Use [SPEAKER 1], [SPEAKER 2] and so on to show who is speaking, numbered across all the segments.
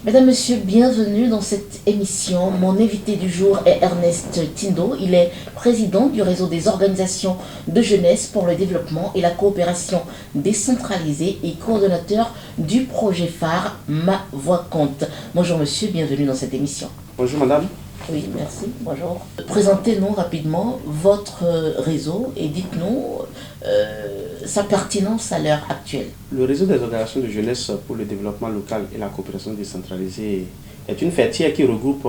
[SPEAKER 1] Mesdames, Messieurs, bienvenue dans cette émission. Mon invité du jour est Ernest Tindo. Il est président du réseau des organisations de jeunesse pour le développement et la coopération décentralisée et coordonnateur du projet phare Ma Voix Compte. Bonjour monsieur, bienvenue dans cette émission.
[SPEAKER 2] Bonjour madame.
[SPEAKER 1] Oui, merci, bonjour. Présentez-nous rapidement votre réseau et dites-nous sa pertinence à l'heure actuelle.
[SPEAKER 2] Le réseau des organisations de jeunesse pour le développement local et la coopération décentralisée est une fêtière qui regroupe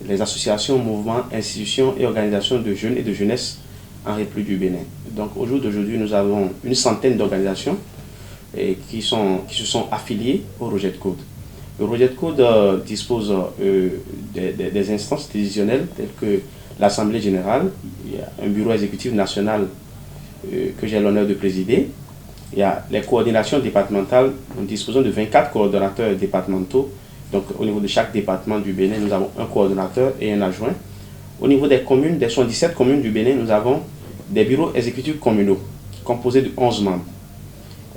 [SPEAKER 2] les associations, mouvements, institutions et organisations de jeunes et de jeunesse en République du Bénin. Donc au jour d'aujourd'hui, nous avons une centaine d'organisations qui se sont affiliées au Roger de Code. Le Roger de Code dispose des instances décisionnelles telles que l'Assemblée générale, il y a un bureau exécutif national que j'ai l'honneur de présider. Il y a les coordinations départementales, nous disposons de 24 coordonnateurs départementaux. Donc au niveau de chaque département du Bénin, nous avons un coordonnateur et un adjoint. Au niveau des communes, des 77 communes du Bénin, nous avons des bureaux exécutifs communaux composés de 11 membres.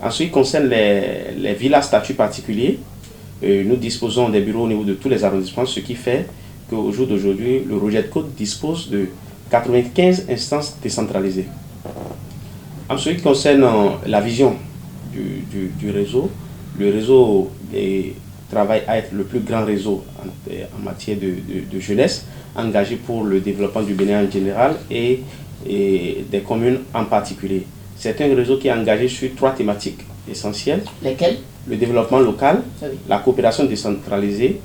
[SPEAKER 2] En ce qui concerne les villas à statut particulier, nous disposons des bureaux au niveau de tous les arrondissements, ce qui fait qu'au jour d'aujourd'hui, le Roger de Code dispose de 95 instances décentralisées. En ce qui concerne la vision du réseau, le réseau travaille à être le plus grand réseau en matière de jeunesse, engagé pour le développement du Bénin en général et des communes en particulier. C'est un réseau qui est engagé sur 3 thématiques essentielles.
[SPEAKER 1] Lesquelles?
[SPEAKER 2] Le développement local,
[SPEAKER 1] Oui.
[SPEAKER 2] la coopération décentralisée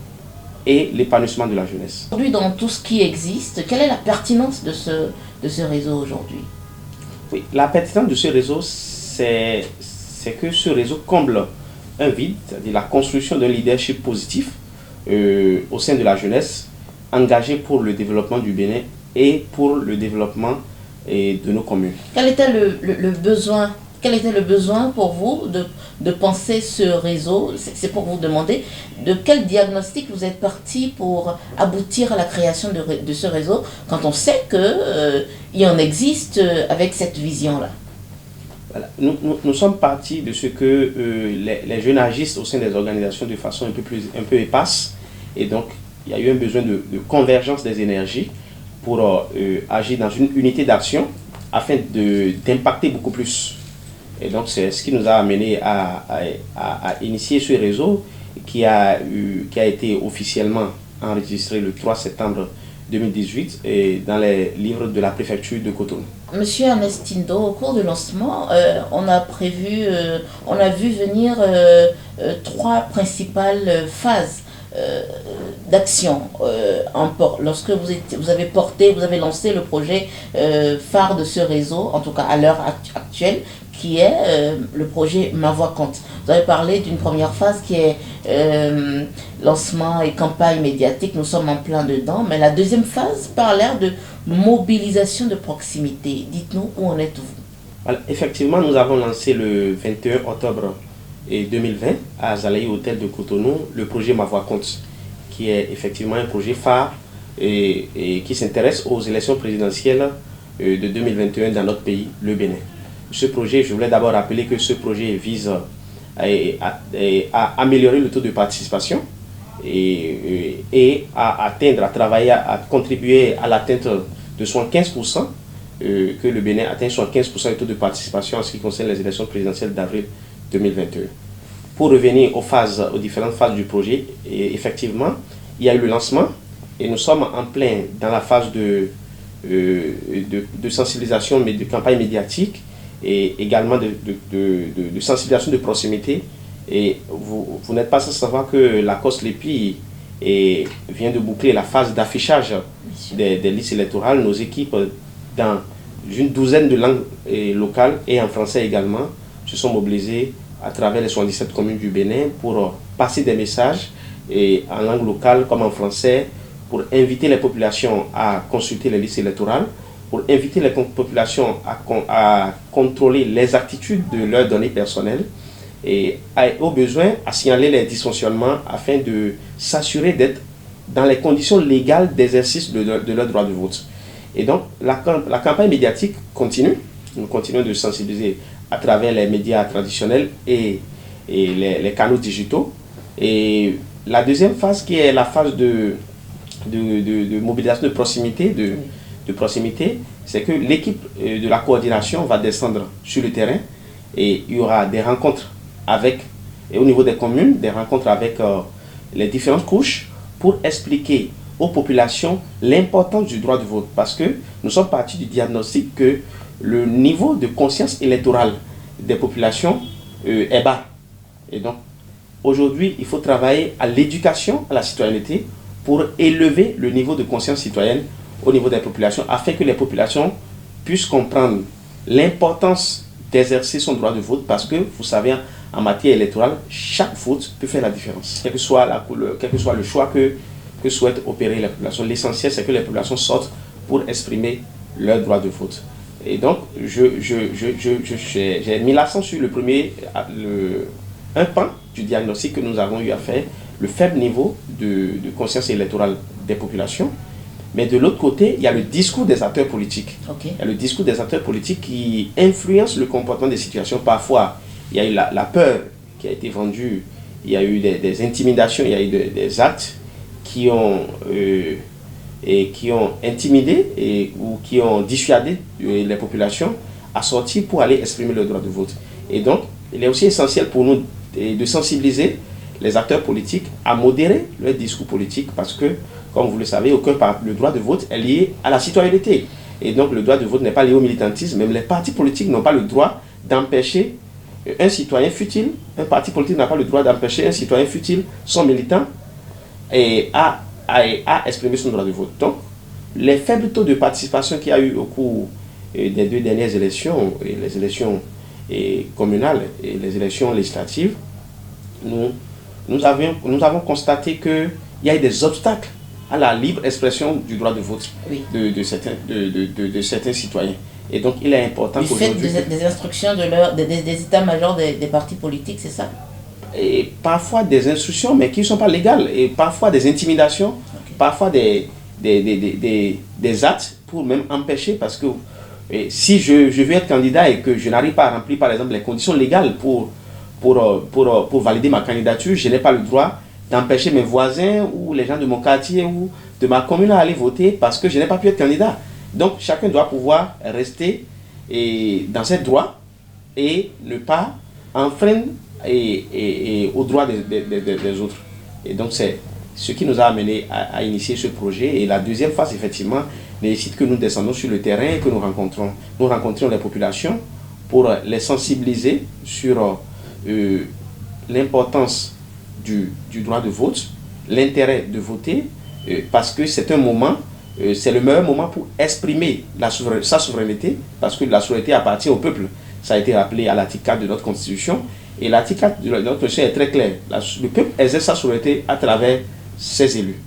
[SPEAKER 2] et l'épanouissement de la jeunesse.
[SPEAKER 1] Aujourd'hui, dans tout ce qui existe, quelle est la pertinence de ce réseau aujourd'hui?
[SPEAKER 2] Oui, la pertinence de ce réseau, c'est que ce réseau comble un vide, c'est-à-dire la construction d'un leadership positif au sein de la jeunesse, engagé pour le développement du Bénin et pour le développement de nos communes.
[SPEAKER 1] Quel était le besoin? Quel était le besoin pour vous de penser ce réseau? C'est pour vous demander de quel diagnostic vous êtes parti pour aboutir à la création de ce réseau, quand on sait qu'il en existe avec cette vision-là.
[SPEAKER 2] Voilà. Nous sommes partis de ce que les jeunes agissent au sein des organisations de façon un peu épaisse, et donc il y a eu un besoin de convergence des énergies pour agir dans une unité d'action afin d'impacter beaucoup plus. Et donc c'est ce qui nous a amené à initier ce réseau qui a été officiellement enregistré le 3 septembre 2018 et dans les livres de la préfecture de Cotonou.
[SPEAKER 1] Monsieur Ernest Tindo, au cours du lancement, on a vu venir 3 principales phases d'action. Lorsque vous avez lancé le projet phare de ce réseau, en tout cas à l'heure actuelle, qui est le projet Ma Voix Compte. Vous avez parlé d'une première phase qui est lancement et campagne médiatique, nous sommes en plein dedans, mais la deuxième phase parle de mobilisation de proximité. Dites-nous où en êtes-vous?
[SPEAKER 2] Voilà, effectivement, nous avons lancé le 21 octobre 2020 à Zalaï Hôtel de Cotonou le projet Ma Voix Compte, qui est effectivement un projet phare et qui s'intéresse aux élections présidentielles de 2021 dans notre pays, le Bénin. Ce projet, je voulais d'abord rappeler que ce projet vise à améliorer le taux de participation et à travailler, à contribuer à l'atteinte de 75%, que le Bénin atteigne 75% du taux de participation en ce qui concerne les élections présidentielles d'avril 2021. Pour revenir aux différentes phases du projet, effectivement, il y a eu le lancement et nous sommes en plein dans la phase de sensibilisation, mais de campagne médiatique et également de sensibilisation de proximité. Et vous n'êtes pas sans savoir que la COS Lépi vient de boucler la phase d'affichage des listes électorales. Nos équipes, dans une douzaine de langues locales et en français également, se sont mobilisées à travers les 77 communes du Bénin pour passer des messages en langue locale comme en français, pour inviter les populations à consulter les listes électorales, pour inviter les populations à contrôler les attitudes de leurs données personnelles et au besoin à signaler les dysfonctionnements afin de s'assurer d'être dans les conditions légales d'exercice de leur droit de vote. Et donc la campagne médiatique continue. Nous continuons de sensibiliser à travers les médias traditionnels et les canaux digitaux. Et la deuxième phase qui est la phase de mobilisation de proximité, de proximité, c'est que l'équipe de la coordination va descendre sur le terrain et il y aura des rencontres avec, et au niveau des communes, des rencontres avec les différentes couches pour expliquer aux populations l'importance du droit de vote. Parce que nous sommes partis du diagnostic que le niveau de conscience électorale des populations est bas. Et donc, aujourd'hui, il faut travailler à l'éducation à la citoyenneté pour élever le niveau de conscience citoyenne au niveau des populations, afin que les populations puissent comprendre l'importance d'exercer son droit de vote, parce que, vous savez, en matière électorale, chaque vote peut faire la différence. Quelle que soit la couleur, quel que soit le choix que souhaitent opérer les populations. L'essentiel, c'est que les populations sortent pour exprimer leur droit de vote. Et donc, j'ai mis l'accent sur un pan du diagnostic que nous avons eu à faire, le faible niveau de conscience électorale des populations. Mais de l'autre côté, il y a le discours des acteurs politiques.
[SPEAKER 1] Okay.
[SPEAKER 2] Il y a le discours des acteurs politiques qui influence le comportement des situations. Parfois, il y a eu la peur qui a été vendue, il y a eu des intimidations, il y a eu des actes qui ont intimidé ou qui ont dissuadé les populations à sortir pour aller exprimer leur droit de vote. Et donc, il est aussi essentiel pour nous de sensibiliser les acteurs politiques à modérer leur discours politique, parce que, comme vous le savez, le droit de vote est lié à la citoyenneté. Et donc, le droit de vote n'est pas lié au militantisme. Même les partis politiques n'ont pas le droit d'empêcher un citoyen futile. Un parti politique n'a pas le droit d'empêcher un citoyen futile, son militant, à exprimer son droit de vote. Donc, les faibles taux de participation qu'il y a eu au cours des 2 dernières élections, les élections communales et les élections législatives, nous avons constaté qu'il y a eu des obstacles à la libre expression du droit de vote de certains citoyens. Et donc, il est important qu'aujourd'hui...
[SPEAKER 1] Du fait des instructions des états-majors des partis politiques, c'est ça?
[SPEAKER 2] Et parfois des instructions, mais qui ne sont pas légales, et parfois des intimidations, parfois des actes pour même empêcher, parce que si je veux être candidat et que je n'arrive pas à remplir, par exemple, les conditions légales pour valider ma candidature, je n'ai pas le droit d'empêcher mes voisins ou les gens de mon quartier ou de ma commune à aller voter parce que je n'ai pas pu être candidat. Donc, chacun doit pouvoir rester dans ses droits et ne pas enfreindre aux droits des autres. Et donc, c'est ce qui nous a amené à initier ce projet. Et la deuxième phase, effectivement, nécessite que nous descendons sur le terrain et que nous rencontrions les populations pour les sensibiliser sur l'importance du droit de vote, l'intérêt de voter, parce que c'est un moment, c'est le meilleur moment pour exprimer sa souveraineté, parce que la souveraineté appartient au peuple. Ça a été rappelé à l'article 4 de notre Constitution, et l'article 4 de notre Constitution est très clair. Le peuple exerce sa souveraineté à travers ses élus.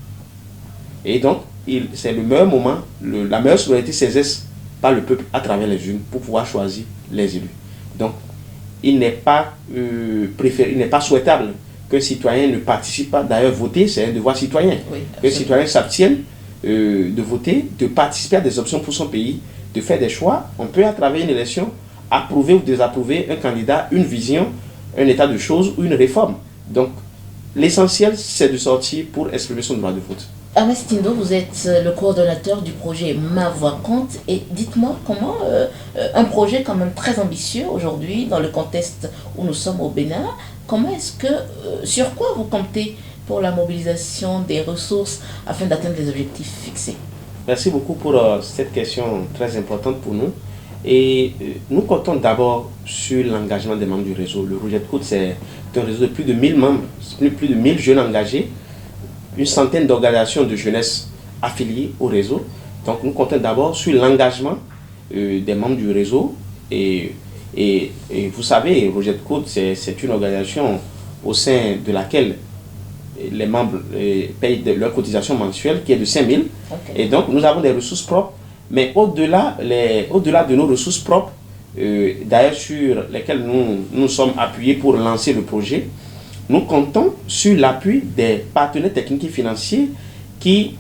[SPEAKER 2] Et donc, c'est le meilleur moment, la meilleure souveraineté s'exerce par le peuple à travers les urnes pour pouvoir choisir les élus. Donc, il n'est pas souhaitable qu'un citoyen ne participe pas. D'ailleurs, voter, c'est un devoir citoyen.
[SPEAKER 1] Oui,
[SPEAKER 2] qu'un citoyen s'abstienne de voter, de participer à des options pour son pays, de faire des choix. On peut, à travers une élection, approuver ou désapprouver un candidat, une vision, un état de choses ou une réforme. Donc, l'essentiel, c'est de sortir pour exprimer son droit de vote.
[SPEAKER 1] Ernest Tindo, vous êtes le coordonnateur du projet Ma Voix Compte, et dites-moi comment un projet quand même très ambitieux aujourd'hui dans le contexte où nous sommes au Bénin, comment est-ce que, sur quoi vous comptez pour la mobilisation des ressources afin d'atteindre les objectifs fixés?
[SPEAKER 2] Merci beaucoup pour cette question très importante pour nous. Et nous comptons d'abord sur l'engagement des membres du réseau. Le Rougette Côte, c'est un réseau de plus de 1000 membres, plus de 1000 jeunes engagés, une centaine d'organisations de jeunesse affiliées au réseau. Donc nous comptons d'abord sur l'engagement des membres du réseau. Et vous savez, Rougette Côte, c'est une organisation au sein de laquelle les membres payent leur cotisation mensuelle qui est de 5 000. Okay. Et donc nous avons des ressources propres. Mais au-delà de nos ressources propres, d'ailleurs sur lesquelles nous sommes appuyés pour lancer le projet, nous comptons sur l'appui des partenaires techniques et financiers qui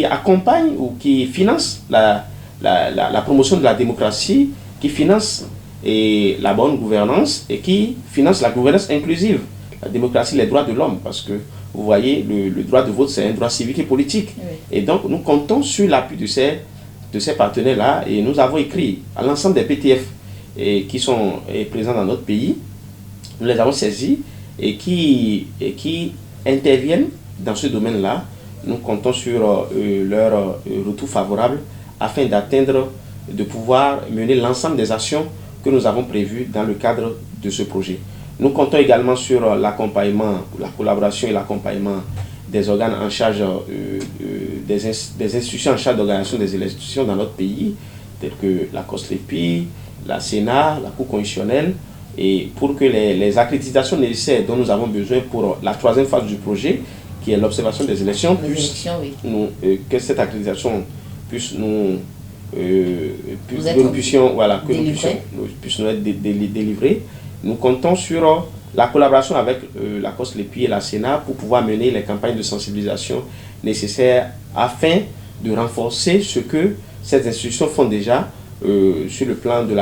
[SPEAKER 2] accompagnent ou qui financent la promotion de la démocratie, qui financent la bonne gouvernance et qui financent la gouvernance inclusive, la démocratie, les droits de l'homme, parce que vous voyez, le droit de vote, c'est un droit civique et politique.
[SPEAKER 1] Oui.
[SPEAKER 2] Et donc, nous comptons sur l'appui de ces partenaires-là, et nous avons écrit à l'ensemble des PTF qui sont présents dans notre pays, nous les avons saisis et qui interviennent dans ce domaine-là. Nous comptons sur leur retour favorable afin de pouvoir mener l'ensemble des actions que nous avons prévues dans le cadre de ce projet. Nous comptons également sur l'accompagnement, la collaboration et l'accompagnement des organes en charge, des institutions en charge d'organisation des élections dans notre pays, telles que la COSLEPI, la Sénat, la Cour constitutionnelle, et pour que les accréditations nécessaires dont nous avons besoin pour la troisième phase du projet, qui est l'observation des élections, que cette accréditation puisse nous puissions être délivrée. Nous comptons sur la collaboration avec la COSLEPI et la Sénat pour pouvoir mener les campagnes de sensibilisation nécessaires afin de renforcer ce que ces institutions font déjà sur le plan de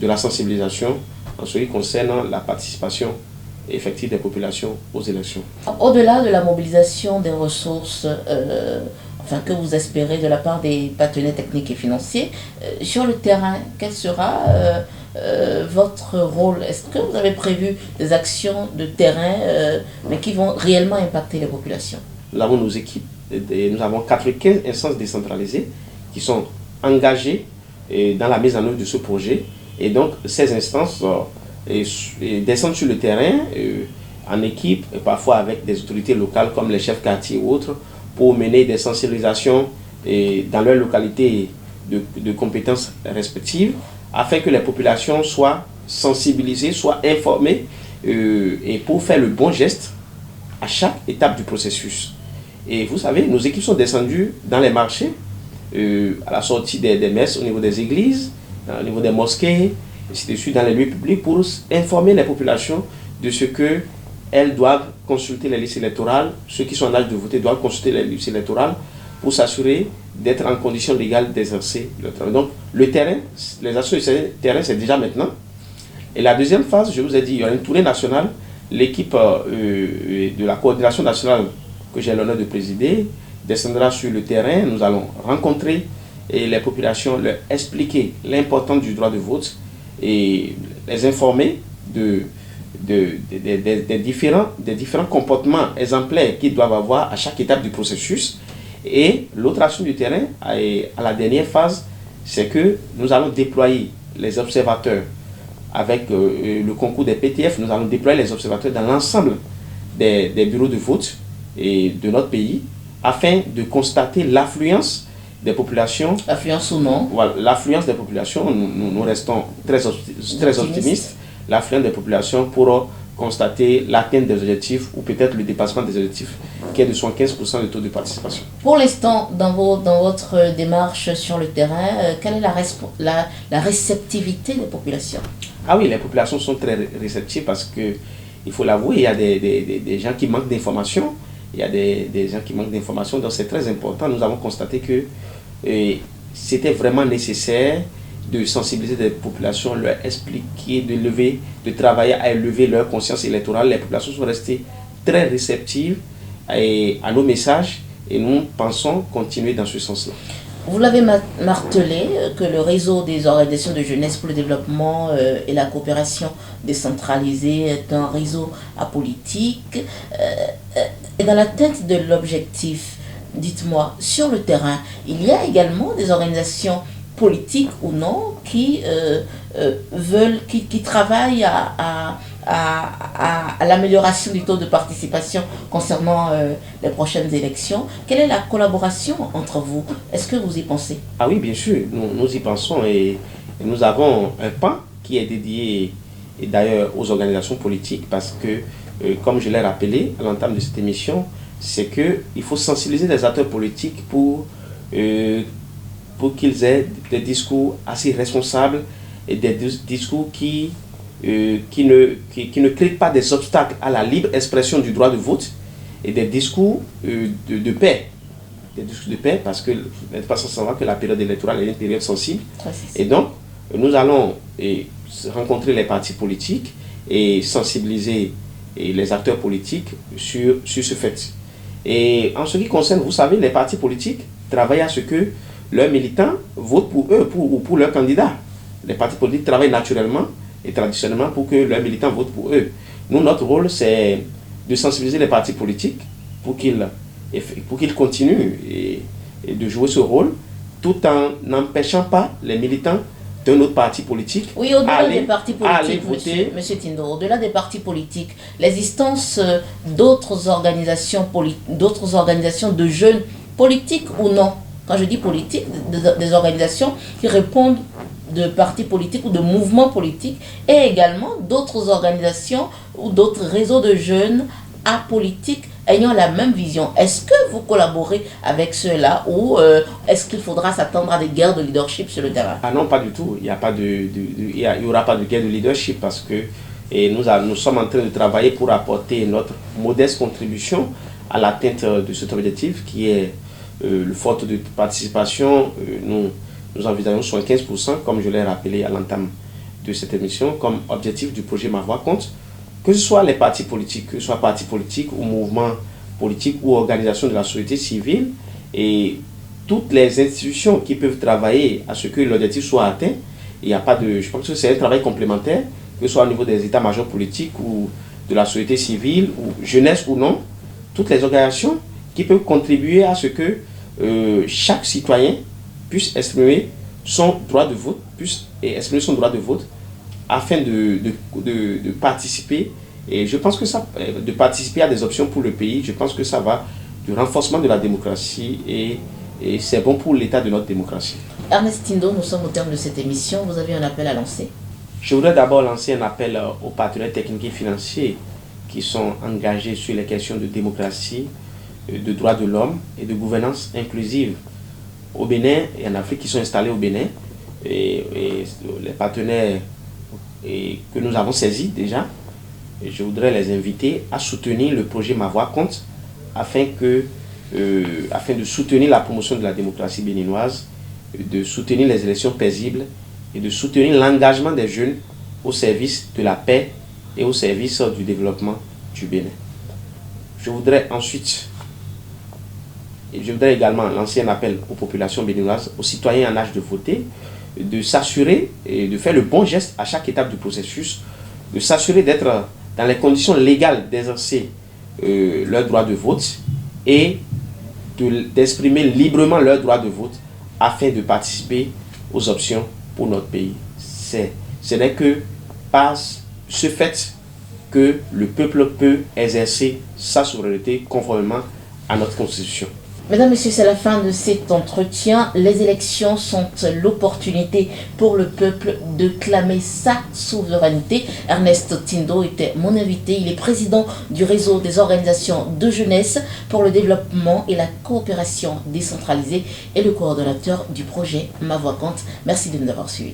[SPEAKER 2] la sensibilisation en ce qui concerne la participation effective des populations aux élections.
[SPEAKER 1] Au-delà de la mobilisation des ressources que vous espérez de la part des partenaires techniques et financiers, sur le terrain, quel sera votre rôle? Est-ce que vous avez prévu des actions de terrain mais qui vont réellement impacter les populations?
[SPEAKER 2] Nous avons nos équipes, nous avons 95 instances décentralisées qui sont engagées dans la mise en œuvre de ce projet. Et donc, ces instances descendent sur le terrain en équipe, et parfois avec des autorités locales comme les chefs quartiers ou autres, pour mener des sensibilisations dans leur localité de compétences respectives, afin que les populations soient sensibilisées, soient informées, et pour faire le bon geste à chaque étape du processus. Et vous savez, nos équipes sont descendues dans les marchés, à la sortie des messes, au niveau des églises, au niveau des mosquées, ainsi de suite, dans les lieux publics, pour informer les populations de ce qu'elles doivent consulter les listes électorales. Ceux qui sont en âge de voter doivent consulter les listes électorales pour s'assurer d'être en condition légale d'exercer le travail. Donc, le terrain, les actions de terrain, c'est déjà maintenant. Et la deuxième phase, je vous ai dit, il y aura une tournée nationale. L'équipe de la coordination nationale que j'ai l'honneur de présider descendra sur le terrain. Nous allons rencontrer les populations, leur expliquer l'importance du droit de vote et les informer des différents comportements exemplaires qu'ils doivent avoir à chaque étape du processus. Et l'autre action du terrain, à la dernière phase, c'est que nous allons déployer les observateurs avec le concours des PTF. Nous allons déployer les observateurs dans l'ensemble des bureaux de vote de notre pays afin de constater l'affluence des populations.
[SPEAKER 1] Affluence ou non?
[SPEAKER 2] Voilà, l'affluence des populations, nous restons très optimistes. L'affluence des populations pour constater l'atteinte des objectifs ou peut-être le dépassement des objectifs qui est de 75% de taux de participation.
[SPEAKER 1] Pour l'instant, dans votre démarche sur le terrain, quelle est la réceptivité des populations?
[SPEAKER 2] Ah oui, les populations sont très réceptives parce que, il faut l'avouer, il y a des gens qui manquent d'informations. Il y a des gens qui manquent d'informations, donc c'est très important. Nous avons constaté que c'était vraiment nécessaire de sensibiliser les populations, leur expliquer, de travailler à élever leur conscience électorale. Les populations sont restées très réceptives à nos messages et nous pensons continuer dans ce sens-là.
[SPEAKER 1] Vous l'avez martelé que le réseau des organisations de jeunesse pour le développement et la coopération décentralisée est un réseau apolitique. Et dans l'atteinte de l'objectif, dites-moi, sur le terrain, il y a également des organisations politiques ou non qui travaillent à l'amélioration du taux de participation concernant les prochaines élections. Quelle est la collaboration entre vous? Est-ce que vous y pensez?
[SPEAKER 2] Ah oui, bien sûr, nous y pensons et nous avons un pan qui est dédié et d'ailleurs aux organisations politiques parce que, comme je l'ai rappelé à l'entame de cette émission, c'est qu'il faut sensibiliser les acteurs politiques pour qu'ils aient des discours assez responsables et des discours qui ne créent pas des obstacles à la libre expression du droit de vote et des discours de paix. Des discours de paix parce que vous n'êtes pas sans savoir que la période électorale est une période sensible. Et donc, nous allons rencontrer les partis politiques et sensibiliser et les acteurs politiques sur ce fait. Et en ce qui concerne, vous savez, les partis politiques travaillent à ce que leurs militants votent pour eux ou pour leurs candidats. Les partis politiques travaillent naturellement et traditionnellement pour que leurs militants votent pour eux. Nous, notre rôle, c'est de sensibiliser les partis politiques pour qu'ils continuent et de jouer ce rôle, tout en n'empêchant pas les militants d'un autre parti politique.
[SPEAKER 1] Oui, au-delà des partis politiques, monsieur Tindo, au-delà des partis politiques, l'existence d'autres organisations de jeunes, politiques ou non, quand je dis politique, des organisations qui répondent de partis politiques ou de mouvements politiques, et également d'autres organisations ou d'autres réseaux de jeunes apolitiques ayant la même vision. Est-ce que vous collaborez avec ceux-là ou est-ce qu'il faudra s'attendre à des guerres de leadership sur le terrain?
[SPEAKER 2] Ah non, pas du tout. Il n'y aura pas de guerre de leadership parce que nous sommes en train de travailler pour apporter notre modeste contribution à l'atteinte de cet objectif qui est le forte de participation. Nous envisageons 75%, comme je l'ai rappelé à l'entame de cette émission, comme objectif du projet Ma Voix Compte. Que ce soit les partis politiques, que ce soit partis politiques ou mouvements politiques ou organisations de la société civile et toutes les institutions qui peuvent travailler à ce que l'objectif soit atteint, je pense que c'est un travail complémentaire, que ce soit au niveau des états-majors politiques ou de la société civile, ou jeunesse ou non, toutes les organisations qui peuvent contribuer à ce que chaque citoyen puisse exprimer son droit de vote, afin de participer. Et je pense que de participer à des options pour le pays, je pense que ça va du renforcement de la démocratie et c'est bon pour l'état de notre démocratie.
[SPEAKER 1] Ernest Tindo, nous sommes au terme de cette émission. Vous avez un appel à lancer?
[SPEAKER 2] Je voudrais d'abord lancer un appel aux partenaires techniques et financiers qui sont engagés sur les questions de démocratie, de droits de l'homme et de gouvernance inclusive au Bénin et en Afrique, qui sont installés au Bénin. Et les partenaires que nous avons saisis déjà, je voudrais les inviter à soutenir le projet Ma Voix Compte afin de soutenir la promotion de la démocratie béninoise, de soutenir les élections paisibles et de soutenir l'engagement des jeunes au service de la paix et au service du développement du Bénin. Je voudrais également lancer un appel aux populations béninoises, aux citoyens en âge de voter, de s'assurer et de faire le bon geste à chaque étape du processus, de s'assurer d'être dans les conditions légales d'exercer leur droit de vote et d'exprimer librement leur droit de vote afin de participer aux options pour notre pays. Ce n'est que par ce fait que le peuple peut exercer sa souveraineté conformément à notre constitution.
[SPEAKER 1] Mesdames, Messieurs, c'est la fin de cet entretien. Les élections sont l'opportunité pour le peuple de clamer sa souveraineté. Ernest Tindo était mon invité. Il est président du réseau des organisations de jeunesse pour le développement et la coopération décentralisée et le coordonnateur du projet Ma Voix Compte. Merci de nous avoir suivis.